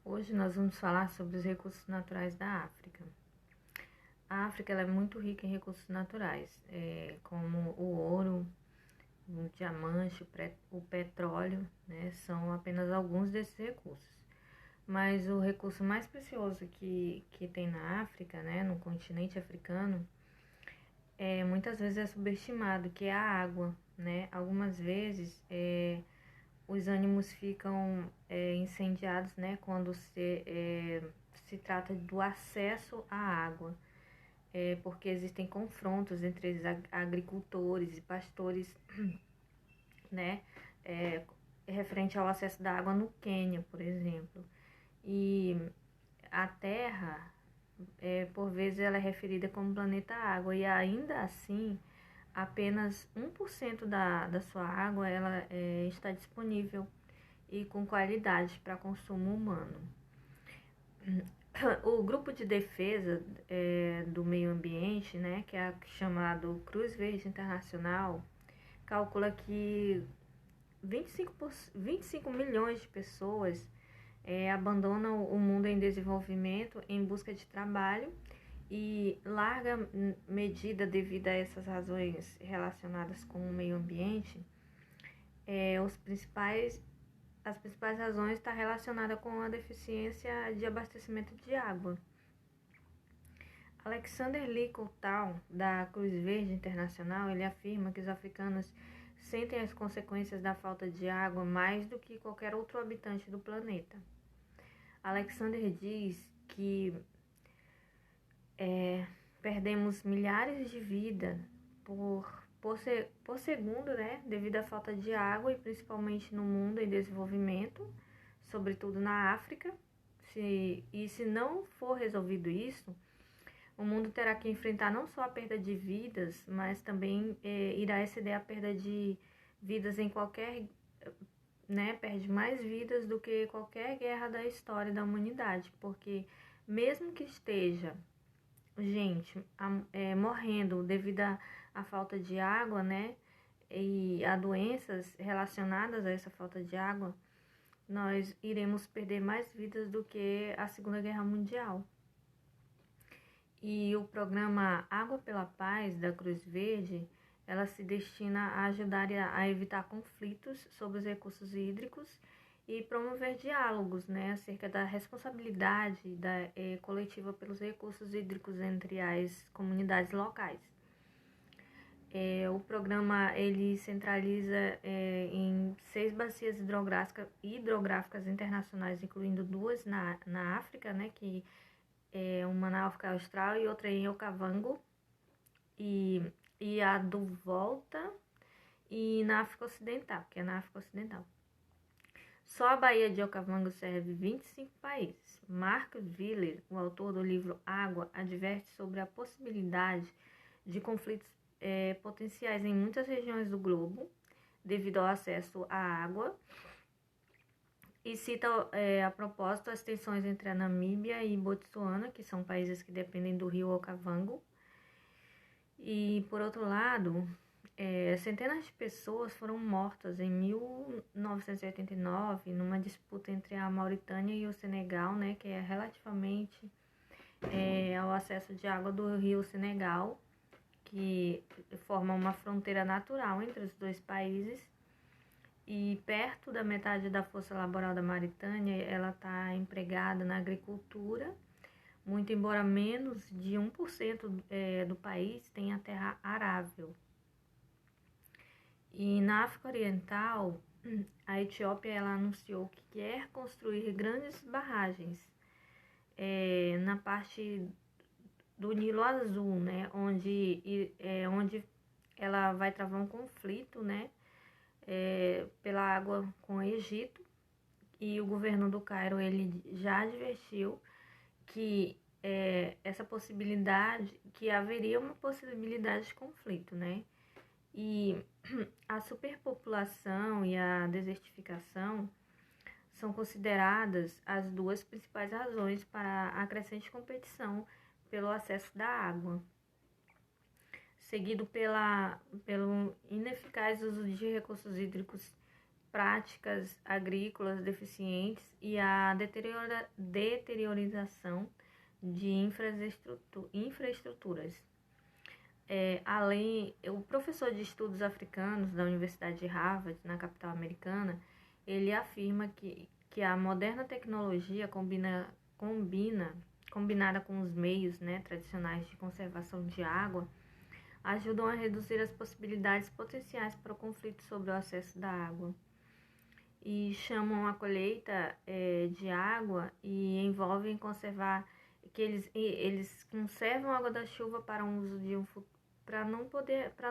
Hoje nós vamos falar sobre os recursos naturais da África. A África ela é muito rica em recursos naturais, como o ouro, o diamante, o petróleo, né, são apenas alguns desses recursos. Mas o recurso mais precioso que tem na África, né, no continente africano, muitas vezes é subestimado, que é a água. Né? Algumas vezes os ânimos ficam incendiados, né, quando se trata do acesso à água, porque existem confrontos entre os agricultores e pastores, né, referente ao acesso da água no Quênia, por exemplo. E a Terra, por vezes, ela é referida como planeta água, e ainda assim, apenas 1% da sua água ela, está disponível e com qualidade para consumo humano. O grupo de defesa do meio ambiente, né, que é chamado Cruz Verde Internacional, calcula que 25 milhões de pessoas abandonam o mundo em desenvolvimento em busca de trabalho, e larga medida devido a essas razões relacionadas com o meio ambiente, as principais razões estão relacionadas com a deficiência de abastecimento de água. Alexander Lee Coutal, da Cruz Verde Internacional, ele afirma que os africanos sentem as consequências da falta de água mais do que qualquer outro habitante do planeta. Alexander diz que perdemos milhares de vidas por segundo, né, devido à falta de água, e principalmente no mundo em desenvolvimento, sobretudo na África. Se não for resolvido isso, o mundo terá que enfrentar não só a perda de vidas, mas também irá exceder a perda de vidas em qualquer, né, perde mais vidas do que qualquer guerra da história da humanidade, porque mesmo que esteja gente morrendo devido à falta de água, né, e a doenças relacionadas a essa falta de água, nós iremos perder mais vidas do que a Segunda Guerra Mundial. E o programa Água pela Paz da Cruz Verde, ela se destina a ajudar a evitar conflitos sobre os recursos hídricos e promover diálogos, né, acerca da responsabilidade coletiva pelos recursos hídricos entre as comunidades locais. O programa ele centraliza em 6 bacias hidrográficas internacionais, incluindo 2 na África, né, que uma na África Austral e outra em Okavango, e a do Volta e na África Ocidental, que é na África Ocidental. Só a Baía de Okavango serve 25 países. Mark Wheeler, o autor do livro Água, adverte sobre a possibilidade de conflitos potenciais em muitas regiões do globo devido ao acesso à água, e cita a propósito as tensões entre a Namíbia e Botsuana, que são países que dependem do rio Okavango. E, por outro lado, centenas de pessoas foram mortas em 1989 numa disputa entre a Mauritânia e o Senegal, né, que é relativamente ao acesso de água do rio Senegal, que forma uma fronteira natural entre os dois países. E perto da metade da força laboral da Mauritânia, ela está empregada na agricultura, muito embora menos de 1% do país tenha terra arável. E na África Oriental, a Etiópia ela anunciou que quer construir grandes barragens na parte do Nilo Azul, né, onde ela vai travar um conflito, né, pela água com o Egito. E o governo do Cairo ele já advertiu que essa possibilidade, que haveria uma possibilidade de conflito, né? E a superpopulação e a desertificação são consideradas as duas principais razões para a crescente competição pelo acesso da água, seguido pelo ineficaz uso de recursos hídricos práticas agrícolas deficientes e a deteriorização de infraestruturas. O professor de estudos africanos da Universidade de Harvard, na capital americana, ele afirma que a moderna tecnologia combinada com os meios, né, tradicionais de conservação de água, ajudam a reduzir as possibilidades potenciais para o conflito sobre o acesso da água. E chamam a colheita de água e envolvem conservar, que eles conservam a água da chuva para um uso de para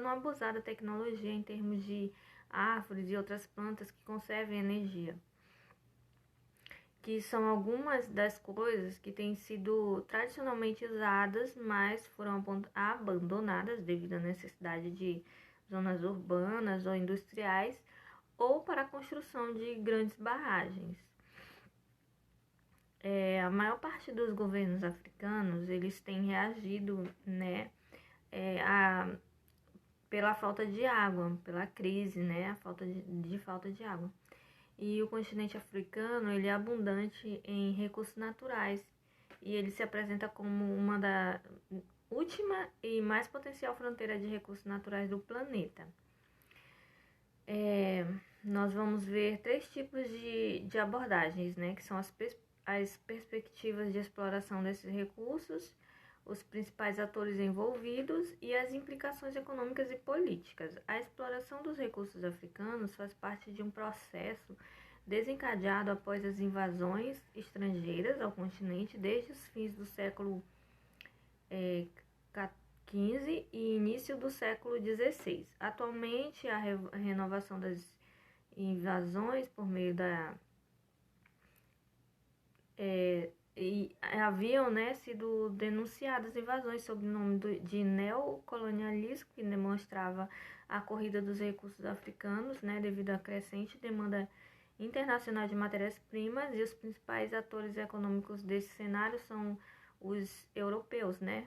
não abusar da tecnologia em termos de árvores e outras plantas que conservem energia. Que são algumas das coisas que têm sido tradicionalmente usadas, mas foram abandonadas devido à necessidade de zonas urbanas ou industriais ou para a construção de grandes barragens. A maior parte dos governos africanos, eles têm reagido, né, pela falta de água, pela crise, né, a falta de água. E o continente africano, ele é abundante em recursos naturais e ele se apresenta como uma da última e mais potencial fronteira de recursos naturais do planeta. Nós vamos ver 3 tipos de abordagens, né, que são as perspectivas de exploração desses recursos, os principais atores envolvidos e as implicações econômicas e políticas. A exploração dos recursos africanos faz parte de um processo desencadeado após as invasões estrangeiras ao continente desde os fins do século XV e início do século XVI. Atualmente, a renovação das invasões por meio haviam, né, sido denunciadas invasões sob o nome de neocolonialismo, que demonstrava a corrida dos recursos africanos, né, devido à crescente demanda internacional de matérias-primas, e os principais atores econômicos desse cenário são os europeus, né,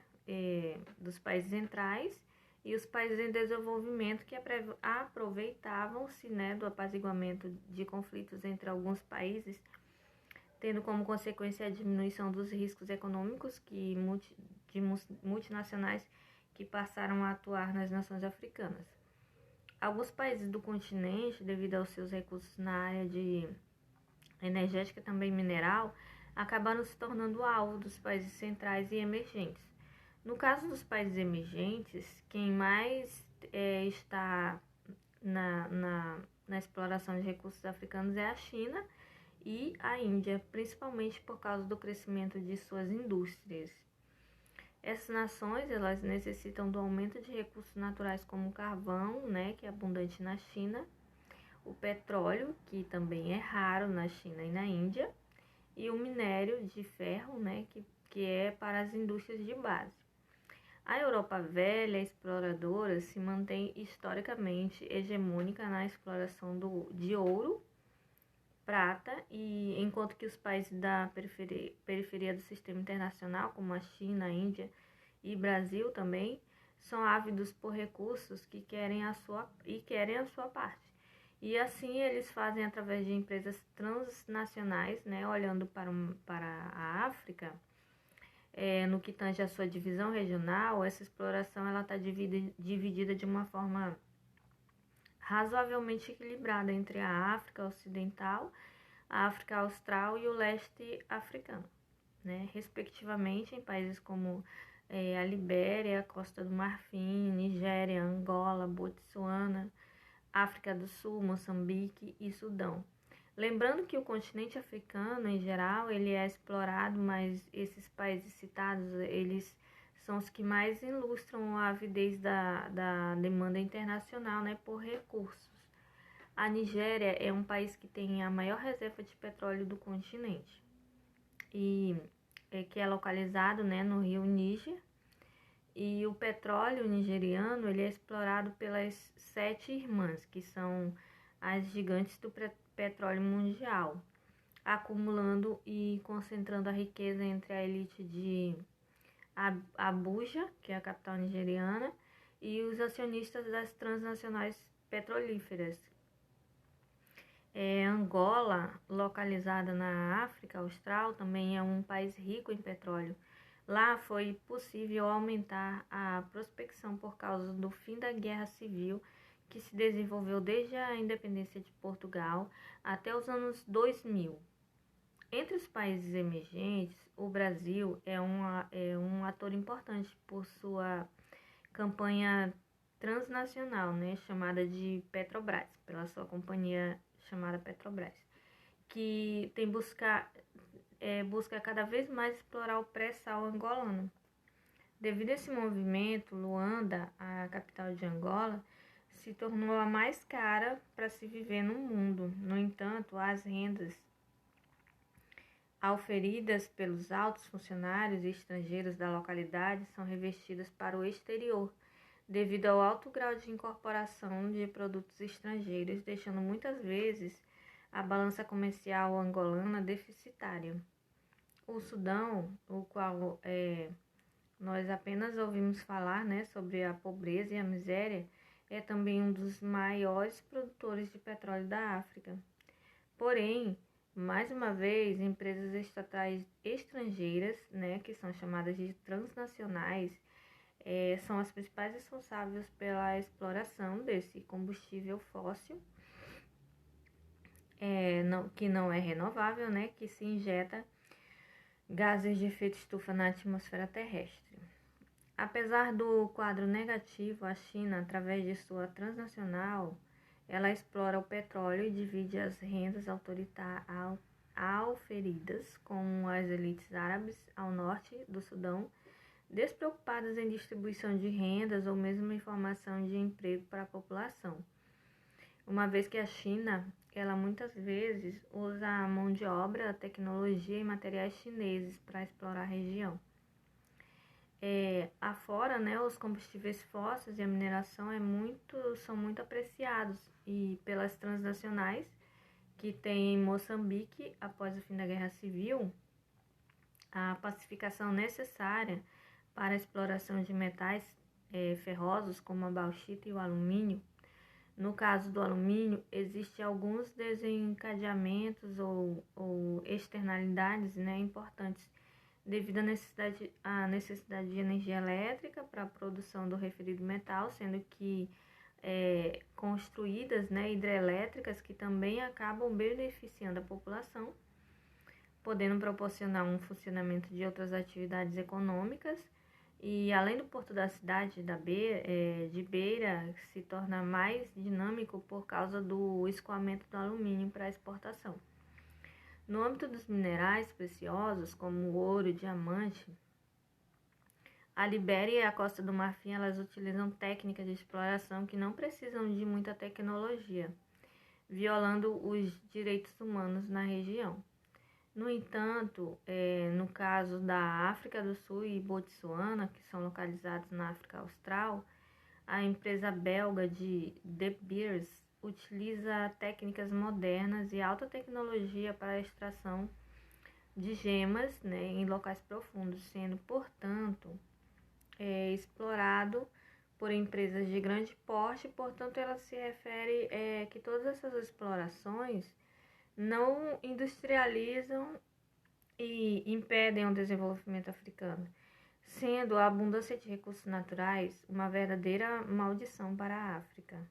dos países centrais, e os países em desenvolvimento que aproveitavam-se, né, do apaziguamento de conflitos entre alguns países, tendo como consequência a diminuição dos riscos econômicos de multinacionais que passaram a atuar nas nações africanas. Alguns países do continente, devido aos seus recursos na área de energética e também mineral, acabaram se tornando alvo dos países centrais e emergentes. No caso dos países emergentes, quem mais está na exploração de recursos africanos é a China e a Índia, principalmente por causa do crescimento de suas indústrias. Essas nações, elas necessitam do aumento de recursos naturais como o carvão, né, que é abundante na China, o petróleo, que também é raro na China e na Índia, e o minério de ferro, né, que é para as indústrias de base. A Europa velha exploradora se mantém historicamente hegemônica na exploração de ouro, prata, e enquanto que os países da periferia do sistema internacional, como a China, a Índia e Brasil também, são ávidos por recursos que querem a sua parte. E assim eles fazem através de empresas transnacionais, né, olhando para a África. No que tange a sua divisão regional, essa exploração está dividida de uma forma razoavelmente equilibrada entre a África Ocidental, a África Austral e o leste africano, né, respectivamente em países como a Libéria, a Costa do Marfim, Nigéria, Angola, Botsuana, África do Sul, Moçambique e Sudão. Lembrando que o continente africano, em geral, ele é explorado, mas esses países citados, eles são os que mais ilustram a avidez da demanda internacional, né, por recursos. A Nigéria é um país que tem a maior reserva de petróleo do continente, e que é localizado, né, no rio Níger. E o petróleo nigeriano, ele é explorado pelas 7 irmãs, que são as gigantes do petróleo mundial, acumulando e concentrando a riqueza entre a elite de Abuja, que é a capital nigeriana, e os acionistas das transnacionais petrolíferas. Angola, localizada na África Austral, também é um país rico em petróleo. Lá foi possível aumentar a prospecção por causa do fim da Guerra Civil, que se desenvolveu desde a independência de Portugal até os anos 2000. Entre os países emergentes, o Brasil é um ator importante por sua campanha transnacional, né, chamada de Petrobras, pela sua companhia chamada Petrobras, que busca cada vez mais explorar o pré-sal angolano. Devido a esse movimento, Luanda, a capital de Angola, se tornou a mais cara para se viver no mundo. No entanto, as rendas auferidas pelos altos funcionários e estrangeiros da localidade são revestidas para o exterior, devido ao alto grau de incorporação de produtos estrangeiros, deixando muitas vezes a balança comercial angolana deficitária. O Sudão, o qual nós apenas ouvimos falar, né, sobre a pobreza e a miséria, é também um dos maiores produtores de petróleo da África. Porém, mais uma vez, empresas estatais estrangeiras, né, que são chamadas de transnacionais, são as principais responsáveis pela exploração desse combustível fóssil, que não é renovável, né, que se injeta gases de efeito estufa na atmosfera terrestre. Apesar do quadro negativo, a China, através de sua transnacional, ela explora o petróleo e divide as rendas auferidas com as elites árabes ao norte do Sudão, despreocupadas em distribuição de rendas ou mesmo em formação de emprego para a população. Uma vez que a China, ela muitas vezes usa a mão de obra, a tecnologia e materiais chineses para explorar a região. Afora, né, os combustíveis fósseis e a mineração são muito apreciados e pelas transnacionais que tem em Moçambique após o fim da Guerra Civil, a pacificação necessária para a exploração de metais ferrosos como a bauxita e o alumínio. No caso do alumínio, existem alguns desencadeamentos ou externalidades, né, importantes devido à necessidade de energia elétrica para a produção do referido metal, sendo que construídas, né, hidrelétricas que também acabam beneficiando a população, podendo proporcionar um funcionamento de outras atividades econômicas. E além do porto da cidade de Beira se torna mais dinâmico por causa do escoamento do alumínio para exportação. No âmbito dos minerais preciosos, como o ouro e o diamante, a Libéria e a Costa do Marfim elas utilizam técnicas de exploração que não precisam de muita tecnologia, violando os direitos humanos na região. No entanto, no caso da África do Sul e Botsuana, que são localizados na África Austral, a empresa belga de De Beers utiliza técnicas modernas e alta tecnologia para a extração de gemas, né, em locais profundos, sendo, portanto, explorado por empresas de grande porte. Portanto, ela se refere que todas essas explorações não industrializam e impedem o desenvolvimento africano, sendo a abundância de recursos naturais uma verdadeira maldição para a África.